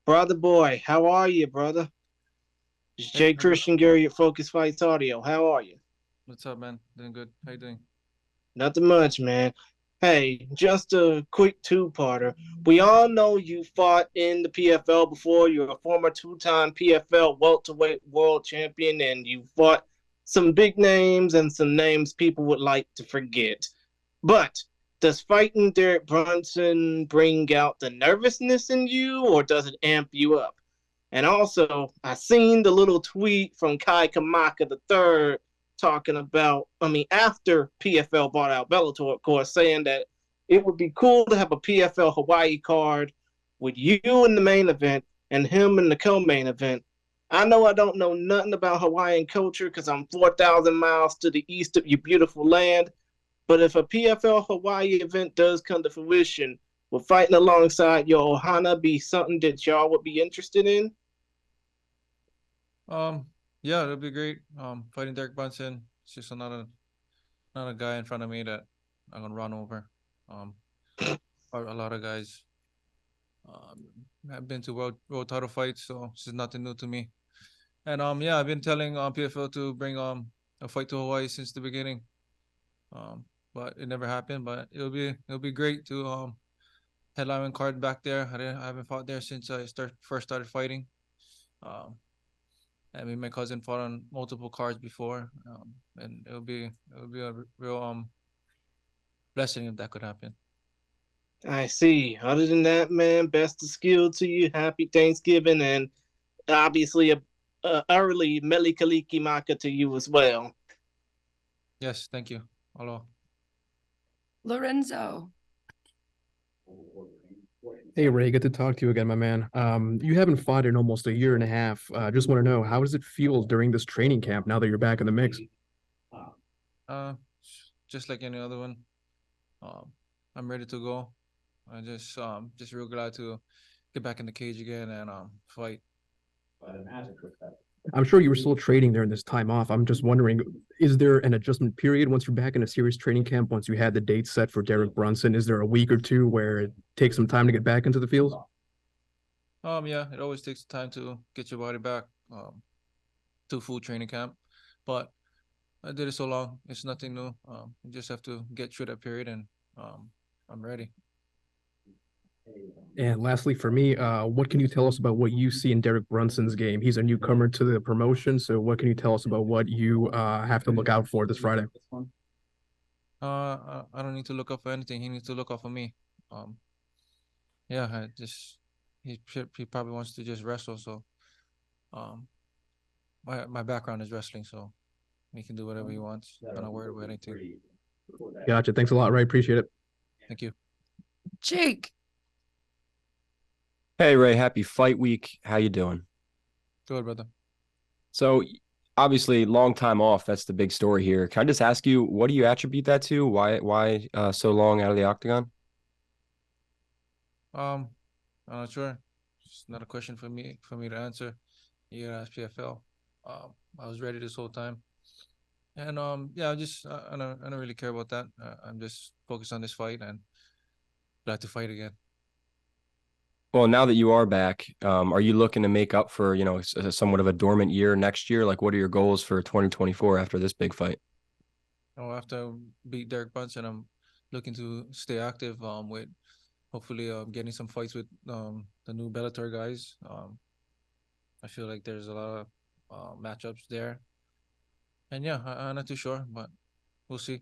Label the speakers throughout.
Speaker 1: Brother boy, how are you, brother? It's
Speaker 2: Hey,
Speaker 1: Jay Christian Gary at Focus Fights Audio. How are you?
Speaker 2: what's up, man? Doing good. How you doing?
Speaker 1: Nothing much, man. Hey, just a quick two-parter. We all know you fought in the PFL before. You're a former two-time PFL welterweight world champion, and you fought some big names and some names people would like to forget. But does fighting Derek Brunson bring out the nervousness in you, or does it amp you up? And also, I seen the little tweet from Kai Kamaka the third talking about, after PFL bought out Bellator, of course, saying that it would be cool to have a PFL Hawaii card with you in the main event and him in the co-main event. I know I don't know nothing about Hawaiian culture because I'm 4,000 miles to the east of your beautiful land, but if a PFL Hawaii event does come to fruition, will fighting alongside your Ohana be something that y'all would be interested in?
Speaker 2: Um, yeah, it'll be great. Fighting Derek Brunson. It's just another guy in front of me that I'm gonna run over. Um, a lot of guys um have been to world title fights, so this is nothing new to me. And yeah, I've been telling PFL to bring a fight to Hawaii since the beginning. Um, but it never happened. But it'll be great to headline card back there. I haven't fought there since first started fighting. Um, I mean, my cousin fought on multiple cards before, and it would be a real blessing if that could happen.
Speaker 1: I see. Other than that, man, best of skill to you. Happy Thanksgiving, and obviously a early Meli Kaliki Maka to you as well.
Speaker 2: Yes, thank you. Hello.
Speaker 3: Lorenzo.
Speaker 4: Hey Ray, good to talk to you again, my man. You haven't fought in almost a year and a half. Just want to know, how does it feel during this training camp now that you're back in the mix?
Speaker 2: Uh, just like any other one, um, I'm ready to go. I just real glad to get back in the cage again and fight.
Speaker 4: I'm sure you were still training during this time off. I'm just wondering, is there an adjustment period once you're back in a serious training camp? Once you had the date set for Derek Brunson, is there a week or two where it takes some time to get back into the field?
Speaker 2: Yeah, it always takes time to get your body back to full training camp, but I did it so long, it's nothing new. You just have to get through that period, and um, I'm ready.
Speaker 4: And lastly, for me, what can you tell us about what you see in Derek Brunson's game? He's a newcomer to the promotion, so what can you tell us about what you have to look out for this Friday?
Speaker 2: I don't need to look up for anything. He needs to look up for me. Um, yeah, he probably wants to just wrestle. So, um, my background is wrestling, so he can do whatever he wants. I'm not worried about anything.
Speaker 4: Gotcha. Thanks a lot, Ray. Appreciate it.
Speaker 2: Thank you.
Speaker 3: Jake.
Speaker 5: Hey Ray, happy fight week. How you doing?
Speaker 2: Good, brother.
Speaker 5: So obviously long time off, that's the big story here. Can I just ask you, what do you attribute that to? Why so long out of the octagon?
Speaker 2: Um, I'm not sure. It's not a question for me to answer. You gotta ask PFL. I was ready this whole time, and yeah, I don't really care about that. I'm just focused on this fight and glad to fight again.
Speaker 5: Well, now that you are back, are you looking to make up for, somewhat of a dormant year next year? Like what are your goals for 2024 after this big fight?
Speaker 2: After I beat Derek Brunson, I'm looking to stay active. With hopefully getting some fights with the new Bellator guys. I feel like there's a lot of matchups there, and yeah, I'm not too sure, but we'll see.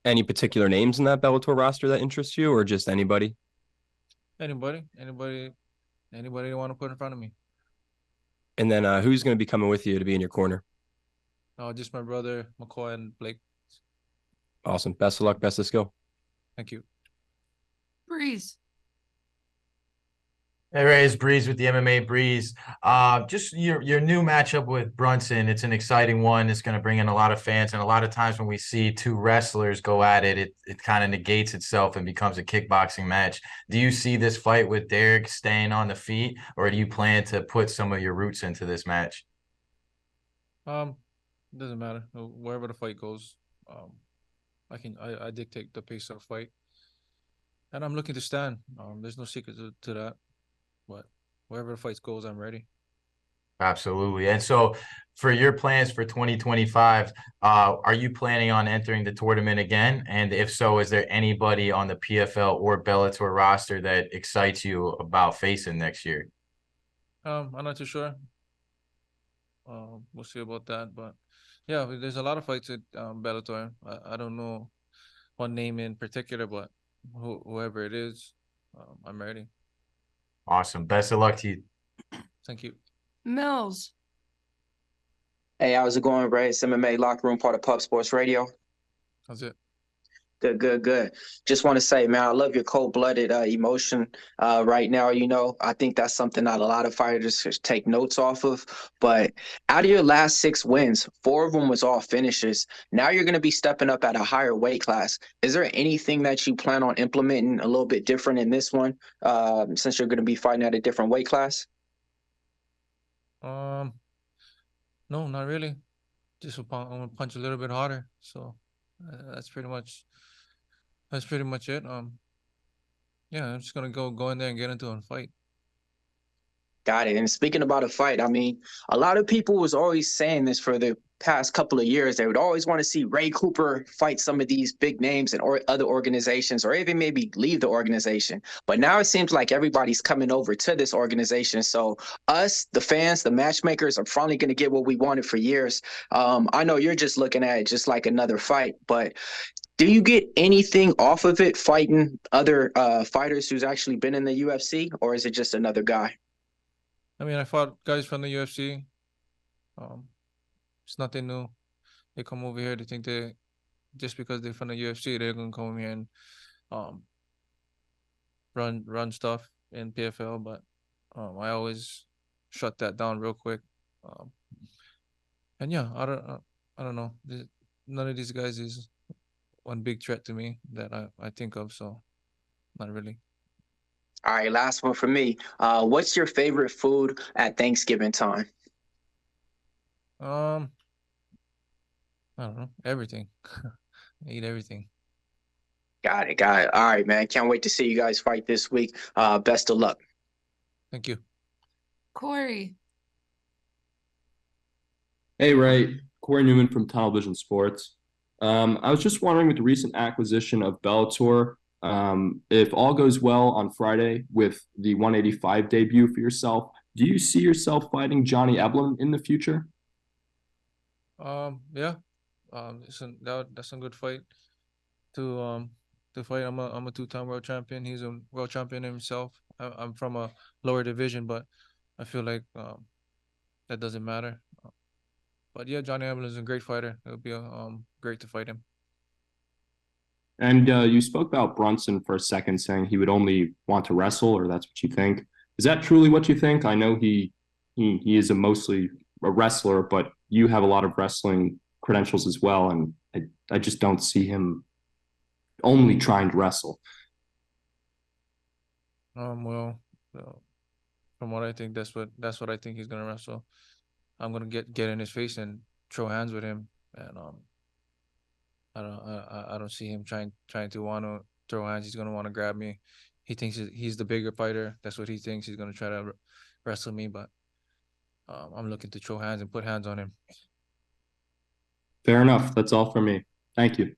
Speaker 5: Any particular names in that Bellator roster that interests you or just anybody?
Speaker 2: Anybody you want to put in front of me.
Speaker 5: And then who's going to be coming with you to be in your corner?
Speaker 2: Just my brother McCoy and Blake.
Speaker 5: Awesome. Best of luck, best of skill.
Speaker 2: Thank you.
Speaker 3: Breeze.
Speaker 6: Hey Ray, it's Breeze with the MMA Breeze. Just your new matchup with Brunson. It's an exciting one. It's going to bring in a lot of fans, and a lot of times when we see two wrestlers go at it, it kind of negates itself and becomes a kickboxing match. Do you see this fight with Derek staying on the feet, or do you plan to put some of your roots into this match?
Speaker 2: Um, it doesn't matter wherever the fight goes. Um, I dictate the pace of the fight, and I'm looking to stand. There's no secret to that, but wherever the fight goes, I'm ready.
Speaker 6: Absolutely. And so for your plans for 2025, are you planning on entering the tournament again? And if so, is there anybody on the PFL or Bellator roster that excites you about facing next year?
Speaker 2: I'm not too sure. We'll see about that, but yeah, there's a lot of fights at Bellator. I don't know one name in particular, but whoever it is, I'm ready.
Speaker 6: Awesome. Best of luck to you.
Speaker 2: Thank you.
Speaker 3: Mills.
Speaker 7: Hey, how's it going, Ray? It's MMA Locker Room, part of Pub Sports Radio.
Speaker 2: That's it.
Speaker 7: Good. Just want to say, man, I love your cold-blooded emotion right now. You know, I think that's something that a lot of fighters should take notes off of. But out of your last 6 wins, 4 of them was all finishes. Now you're going to be stepping up at a higher weight class. Is there anything that you plan on implementing a little bit different in this one, since you're going to be fighting at a different weight class?
Speaker 2: No, not really. Just I'm gonna punch a little bit harder. So that's pretty much it. Yeah, I'm just gonna go in there and get into a fight.
Speaker 7: Got it. And speaking about a fight, I mean, a lot of people was always saying this for the past couple of years. They would always want to see Ray Cooper fight some of these big names and or other organizations, or even maybe leave the organization. But now it seems like everybody's coming over to this organization. So us, the fans, the matchmakers, are finally going to get what we wanted for years. I know you're just looking at it just like another fight, but do you get anything off of it fighting other fighters who's actually been in the UFC, or is it just another guy?
Speaker 2: I mean, I fought guys from the UFC. It's nothing new. They come over here. They think just because they're from the UFC, they're gonna come here and um run stuff in PFL. But I always shut that down real quick. Um, and yeah, I don't know. None of these guys is one big threat to me that I think of. So not really.
Speaker 7: All right, last one for me. What's your favorite food at Thanksgiving time?
Speaker 2: I don't know. Everything. I eat everything.
Speaker 7: Got it. All right, man. Can't wait to see you guys fight this week. Best of luck.
Speaker 2: Thank you.
Speaker 3: Corey.
Speaker 8: Hey, Ray. Corey Newman from Tunnel Vision Sports. I was just wondering with the recent acquisition of Bellator, if all goes well on Friday with the 185 debut for yourself, do you see yourself fighting Johnny Eblen in the future?
Speaker 2: Yeah. That's a good fight to fight. I'm a 2-time world champion. He's a world champion himself. I'm from a lower division, but I feel like that doesn't matter. But yeah, Johnny Evans is a great fighter. It would be great to fight him.
Speaker 8: And you spoke about Brunson for a second, saying he would only want to wrestle, or that's what you think. Is that truly what you think? I know he is mostly a wrestler, but you have a lot of wrestling credentials as well, and I just don't see him only trying to wrestle.
Speaker 2: Well, from what I think, that's what I think he's gonna wrestle. I'm gonna get in his face and throw hands with him, and I don't see him trying to want to throw hands. He's gonna want to grab me. He thinks he's the bigger fighter. That's what he thinks. He's gonna try to wrestle me, but I'm looking to throw hands and put hands on him.
Speaker 8: Fair enough. That's all for me. Thank you.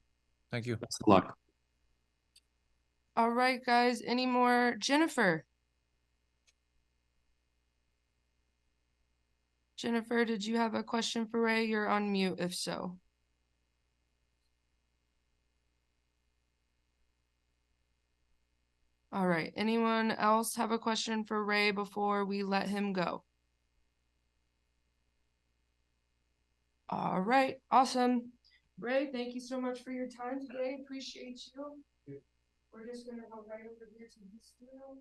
Speaker 2: Thank you.
Speaker 8: Best of luck.
Speaker 3: All right, guys. Any more? Jennifer. Jennifer, did you have a question for Ray? You're on mute if so. All right. Anyone else have a question for Ray before we let him go? All right. Awesome. Ray, thank you so much for your time today. Appreciate you. We're just going to go right over here to this room.